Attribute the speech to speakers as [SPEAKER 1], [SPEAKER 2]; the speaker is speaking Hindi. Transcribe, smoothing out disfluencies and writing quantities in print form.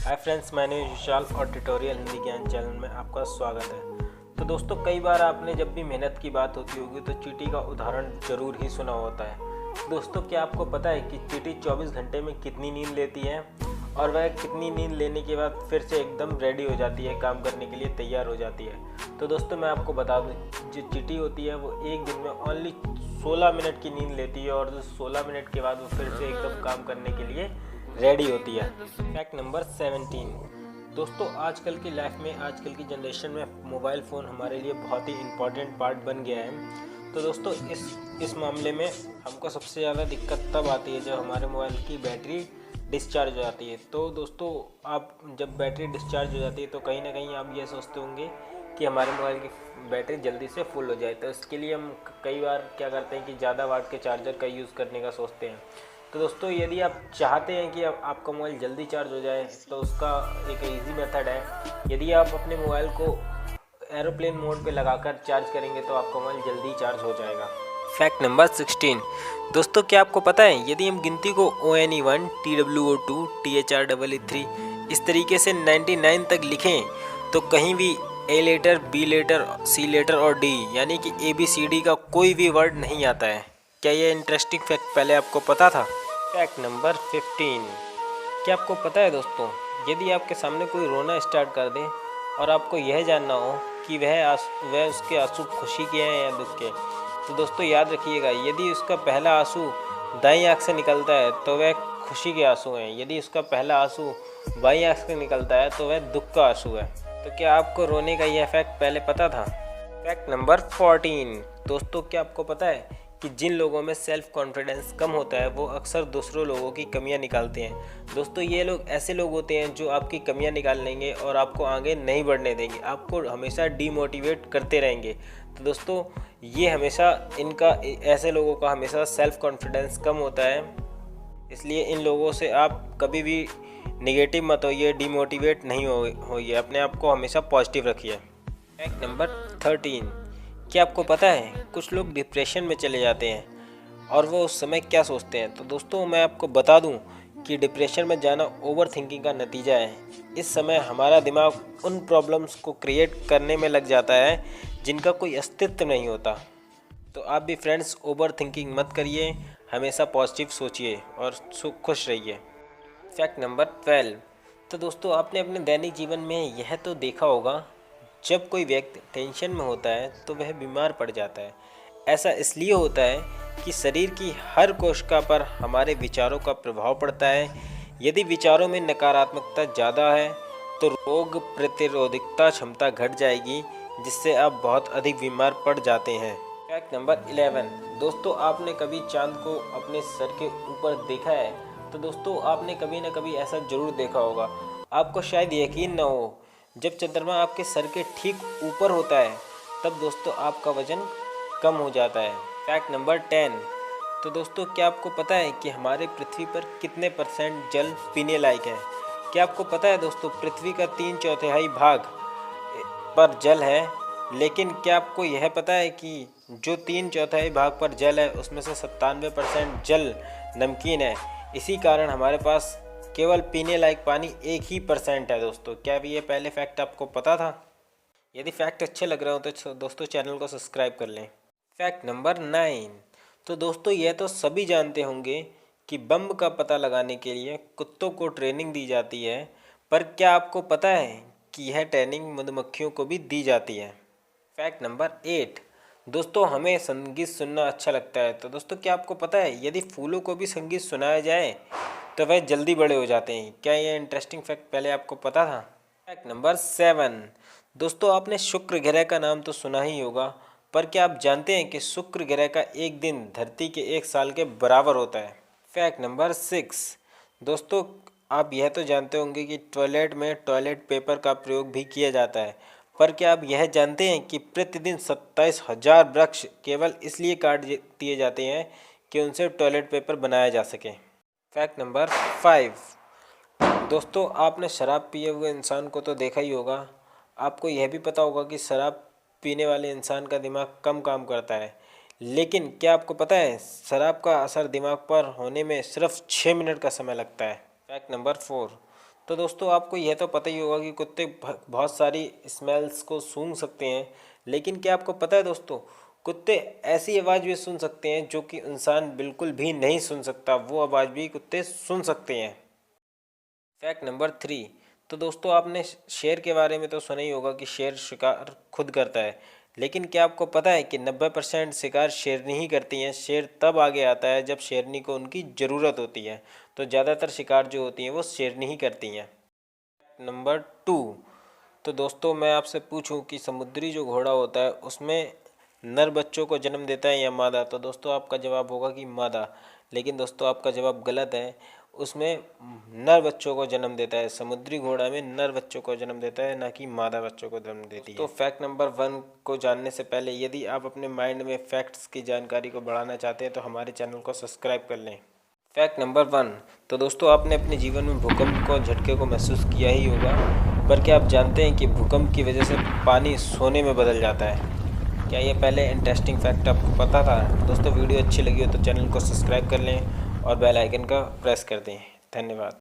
[SPEAKER 1] हाय फ्रेंड्स, मैं विशाल और ट्यूटोरियल हिंदी ज्ञान चैनल में आपका स्वागत है। तो दोस्तों, कई बार आपने जब भी मेहनत की बात होती होगी तो चींटी का उदाहरण ज़रूर ही सुना होता है। दोस्तों, क्या आपको पता है कि चींटी 24 घंटे में कितनी नींद लेती है और वह कितनी नींद लेने के बाद फिर से एकदम रेडी हो जाती है, काम करने के लिए तैयार हो जाती है। तो दोस्तों, मैं आपको बता दूं, जो चींटी होती है वो एक दिन में ओनली 16 मिनट की नींद लेती है और 16 मिनट के बाद वो फिर से एकदम काम करने के लिए रेडी होती है। Fact number 17। दोस्तों, आजकल की लाइफ में, आजकल की जनरेशन में मोबाइल फ़ोन हमारे लिए बहुत ही इम्पॉर्टेंट पार्ट बन गया है। तो दोस्तों, इस मामले में हमको सबसे ज़्यादा दिक्कत तब आती है जब हमारे मोबाइल की बैटरी डिस्चार्ज हो जाती है। तो दोस्तों, आप जब बैटरी डिस्चार्ज हो जाती है तो कहीं ना कहीं आप ये सोचते होंगे कि हमारे मोबाइल की बैटरी जल्दी से फुल हो जाए। तो इसके लिए हम कई बार क्या करते हैं कि ज़्यादा वाट के चार्जर का यूज़ करने का सोचते हैं। तो दोस्तों, यदि आप चाहते हैं कि आपका मोबाइल जल्दी चार्ज हो जाए तो उसका एक इजी मेथड है। यदि आप अपने मोबाइल को एरोप्लेन मोड पे लगाकर चार्ज करेंगे तो आपका मोबाइल जल्दी चार्ज हो जाएगा। Fact number 16। दोस्तों, क्या आपको पता है यदि हम गिनती को ONE1 TWO2 THREE इस तरीके से 99 तक लिखें तो कहीं भी A letter, B letter, C letter और D यानी कि ABCD का कोई भी वर्ड नहीं आता है। क्या ये इंटरेस्टिंग फैक्ट पहले आपको पता था? Fact number 15। क्या आपको पता है दोस्तों, यदि आपके सामने कोई रोना स्टार्ट कर दे और आपको यह जानना हो कि वह उसके आंसू खुशी के हैं या दुख के, तो दोस्तों याद रखिएगा, यदि उसका पहला आंसू दाईं आंख से निकलता है तो वह खुशी के आंसू हैं। यदि उसका पहला आंसू बाईं आंख से निकलता है तो वह दुख का आंसू है। तो क्या आपको रोने का यह फैक्ट पहले पता था? Fact number 14। दोस्तों, क्या आपको पता है कि जिन लोगों में सेल्फ कॉन्फिडेंस कम होता है वो अक्सर दूसरों लोगों की कमियां निकालते हैं। दोस्तों, ये लोग ऐसे लोग होते हैं जो आपकी कमियां निकाल लेंगे और आपको आगे नहीं बढ़ने देंगे, आपको हमेशा डीमोटिवेट करते रहेंगे। तो दोस्तों, ये हमेशा ऐसे लोगों का हमेशा सेल्फ कॉन्फिडेंस कम होता है, इसलिए इन लोगों से आप कभी भी नेगेटिव मत होइए, डीमोटिवेट नहीं होइए, अपने आप को हमेशा पॉजिटिव रखिए। Fact number 13। क्या आपको पता है कुछ लोग डिप्रेशन में चले जाते हैं और वो उस समय क्या सोचते हैं? तो दोस्तों, मैं आपको बता दूं कि डिप्रेशन में जाना ओवर थिंकिंग का नतीजा है। इस समय हमारा दिमाग उन प्रॉब्लम्स को क्रिएट करने में लग जाता है जिनका कोई अस्तित्व नहीं होता। तो आप भी फ्रेंड्स ओवर थिंकिंग मत करिए, हमेशा पॉजिटिव सोचिए और खुश रहिए। Fact number 12। तो दोस्तों, आपने अपने दैनिक जीवन में यह तो देखा होगा, जब कोई व्यक्ति टेंशन में होता है तो वह बीमार पड़ जाता है। ऐसा इसलिए होता है कि शरीर की हर कोशिका पर हमारे विचारों का प्रभाव पड़ता है। यदि विचारों में नकारात्मकता ज़्यादा है तो रोग प्रतिरोधकता क्षमता घट जाएगी, जिससे आप बहुत अधिक बीमार पड़ जाते हैं। Fact number 11। दोस्तों, आपने कभी चांद को अपने सर के ऊपर देखा है? तो दोस्तों, आपने कभी ना कभी ऐसा ज़रूर देखा होगा। आपको शायद यकीन न हो, जब चंद्रमा आपके सर के ठीक ऊपर होता है तब दोस्तों आपका वज़न कम हो जाता है। Fact number 10। तो दोस्तों, क्या आपको पता है कि हमारे पृथ्वी पर कितने % जल पीने लायक है? क्या आपको पता है दोस्तों, पृथ्वी का 3/4 भाग पर जल है, लेकिन क्या आपको यह पता है कि जो 3/4 भाग पर जल है उसमें से 97% जल नमकीन है। इसी कारण हमारे पास केवल पीने लायक पानी 1% है। दोस्तों, क्या भी ये पहले फैक्ट आपको पता था? यदि फैक्ट अच्छे लग रहे हो तो दोस्तों चैनल को सब्सक्राइब कर लें। Fact number 9। तो दोस्तों, यह तो सभी जानते होंगे कि बम का पता लगाने के लिए कुत्तों को ट्रेनिंग दी जाती है, पर क्या आपको पता है कि यह ट्रेनिंग मधुमक्खियों को भी दी जाती है? Fact number 8। दोस्तों, हमें संगीत सुनना अच्छा लगता है। तो दोस्तों, क्या आपको पता है यदि फूलों को भी संगीत सुनाया जाए तो वह जल्दी बड़े हो जाते हैं? क्या ये इंटरेस्टिंग फैक्ट पहले आपको पता था? Fact number 7। दोस्तों, आपने शुक्र ग्रह का नाम तो सुना ही होगा, पर क्या आप जानते हैं कि शुक्र ग्रह का एक दिन धरती के 1 साल के बराबर होता है? Fact number 6। दोस्तों, आप यह तो जानते होंगे कि टॉयलेट में टॉयलेट पेपर का प्रयोग भी किया जाता है, पर क्या आप यह जानते हैं कि प्रतिदिन 27,000 वृक्ष केवल इसलिए काट दिए जाते हैं कि उनसे टॉयलेट पेपर बनाया जा सके? Fact number 5। दोस्तों, आपने शराब पिए हुए इंसान को तो देखा ही होगा। आपको यह भी पता होगा कि शराब पीने वाले इंसान का दिमाग कम काम करता है, लेकिन क्या आपको पता है शराब का असर दिमाग पर होने में सिर्फ 6 मिनट का समय लगता है? Fact number 4। तो दोस्तों आपको यह तो पता ही होगा कि कुत्ते बहुत सारी स्मेल्स को सूंघ सकते हैं, लेकिन क्या आपको पता है दोस्तों, कुत्ते ऐसी आवाज़ भी सुन सकते हैं जो कि इंसान बिल्कुल भी नहीं सुन सकता, वो आवाज़ भी कुत्ते सुन सकते हैं। Fact number 3। तो दोस्तों आपने शेर के बारे में तो सुना ही होगा कि शेर शिकार खुद करता है, लेकिन क्या आपको पता है कि 90% शिकार शेरनी ही करती हैं। शेर तब आगे आता है जब शेरनी को उनकी ज़रूरत होती है, तो ज़्यादातर शिकार जो होती हैं वो शेरनी ही करती हैं। नंबर 2। तो दोस्तों मैं आपसे पूछूं कि समुद्री जो घोड़ा होता है उसमें नर बच्चों को जन्म देता है या मादा, तो दोस्तों आपका जवाब होगा कि मादा। लेकिन दोस्तों आपका जवाब गलत है, उसमें नर बच्चों को जन्म देता है। समुद्री घोड़ा में नर बच्चों को जन्म देता है, ना कि मादा बच्चों को जन्म देती है। तो फैक्ट नंबर 1 को जानने से पहले यदि आप अपने माइंड में फैक्ट्स की जानकारी को बढ़ाना चाहते हैं तो हमारे चैनल को सब्सक्राइब कर लें। Fact number 1। तो दोस्तों आपने अपने जीवन में भूकंप को झटके को महसूस किया ही होगा, पर क्या आप जानते हैं कि भूकंप की वजह से पानी सोने में बदल जाता है? क्या ये पहले इंटरेस्टिंग फैक्ट आपको पता था? दोस्तों वीडियो अच्छी लगी हो तो चैनल को सब्सक्राइब कर लें और बेल आइकन का प्रेस कर दें। धन्यवाद।